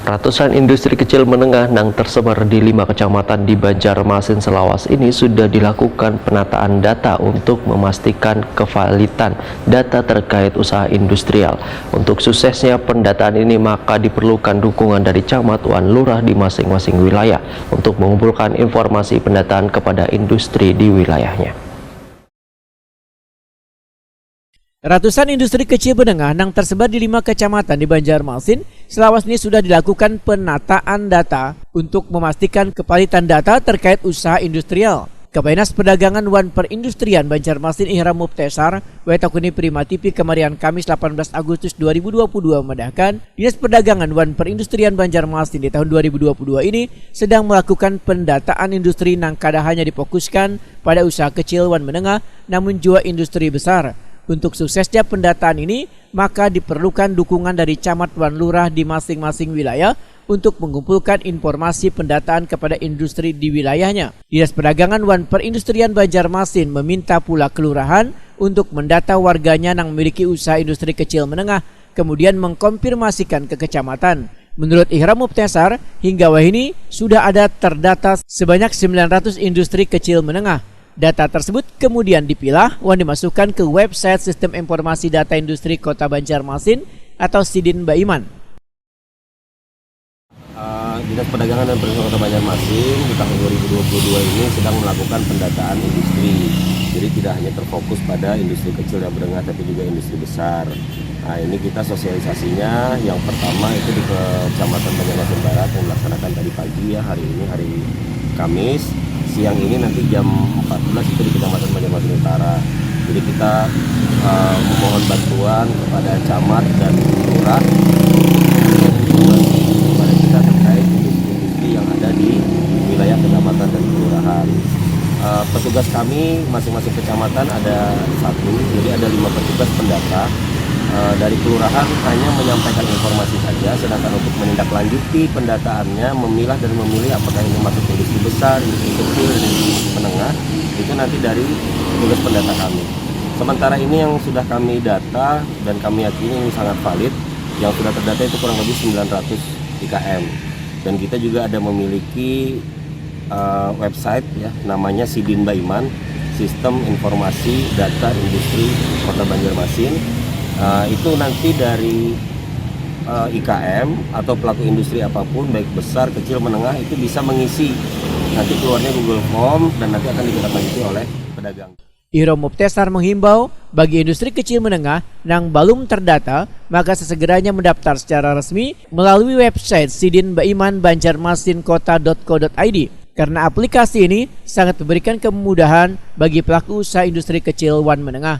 Ratusan industri kecil menengah yang tersebar di 5 kecamatan di Banjarmasin, Selawas ini sudah dilakukan penataan data untuk memastikan kevalitan data terkait usaha industrial. Untuk suksesnya pendataan ini maka diperlukan dukungan dari camat wan lurah di masing-masing wilayah untuk mengumpulkan informasi pendataan kepada industri di wilayahnya. Ratusan industri kecil menengah yang tersebar di 5 kecamatan di Banjarmasin, Selawas ini sudah dilakukan penataan data untuk memastikan kevalitan data terkait usaha industrial. Kapainas Perdagangan wan Perindustrian Banjarmasin Ihram Mubtesar, Wetakuni Prima TV Kemarian Kamis 18 Agustus 2022 memandahkan Dinas Perdagangan wan Perindustrian Banjarmasin di tahun 2022 ini sedang melakukan pendataan industri yang kada hanya difokuskan pada usaha kecil wan menengah namun juga industri besar. Untuk suksesnya pendataan ini, maka diperlukan dukungan dari camat wan lurah di masing-masing wilayah untuk mengumpulkan informasi pendataan kepada industri di wilayahnya. Dinas Perdagangan wan Perindustrian Banjarmasin meminta pula kelurahan untuk mendata warganya yang memiliki usaha industri kecil menengah, kemudian mengkonfirmasikan ke kecamatan. Menurut Ihram Mubtesar, hingga wahini sudah ada terdata sebanyak 900 industri kecil menengah. Data tersebut kemudian dipilah dan dimasukkan ke website Sistem Informasi Data Industri Kota Banjarmasin atau Sidin Baiman. Dinas Perdagangan dan Perindustrian Kota Banjarmasin di tahun 2022 ini sedang melakukan pendataan industri. Jadi tidak hanya terfokus pada industri kecil dan menengah tapi juga industri besar. Nah, ini kita sosialisasinya yang pertama itu di Kecamatan Banjarmasin Barat yang melaksanakan tadi pagi ya, hari ini hari Kamis. Siang ini nanti jam 14 itu di Kecamatan Banjarmasin Utara. Jadi kita memohon bantuan kepada camat dan lurah kepada kita terkait industri yang ada di wilayah kecamatan dan kelurahan. Petugas kami masing-masing kecamatan ada 1, jadi ada 5 petugas pendata. Dari kelurahan hanya menyampaikan informasi saja, sedangkan untuk menindaklanjuti pendataannya, memilah dan memilih apakah ini masuk industri besar, industri kecil, industri menengah, itu nanti dari tugas pendata kami. Sementara ini yang sudah kami data dan kami yakini ini sangat valid, yang sudah terdata itu kurang lebih 900 IKM. Dan kita juga ada memiliki website ya, namanya Sidin Baiman, Sistem Informasi Data Industri Kota Banjarmasin. Itu nanti dari IKM atau pelaku industri apapun baik besar, kecil, menengah itu bisa mengisi, nanti keluarnya Google Form dan nanti akan ditindaklanjuti oleh pedagang. Ihram Mubtesar menghimbau bagi industri kecil menengah yang belum terdata maka sesegeranya mendaftar secara resmi melalui website Sidin Baiman Banjarmasinkota.co.id karena aplikasi ini sangat memberikan kemudahan bagi pelaku usaha industri kecil wan menengah.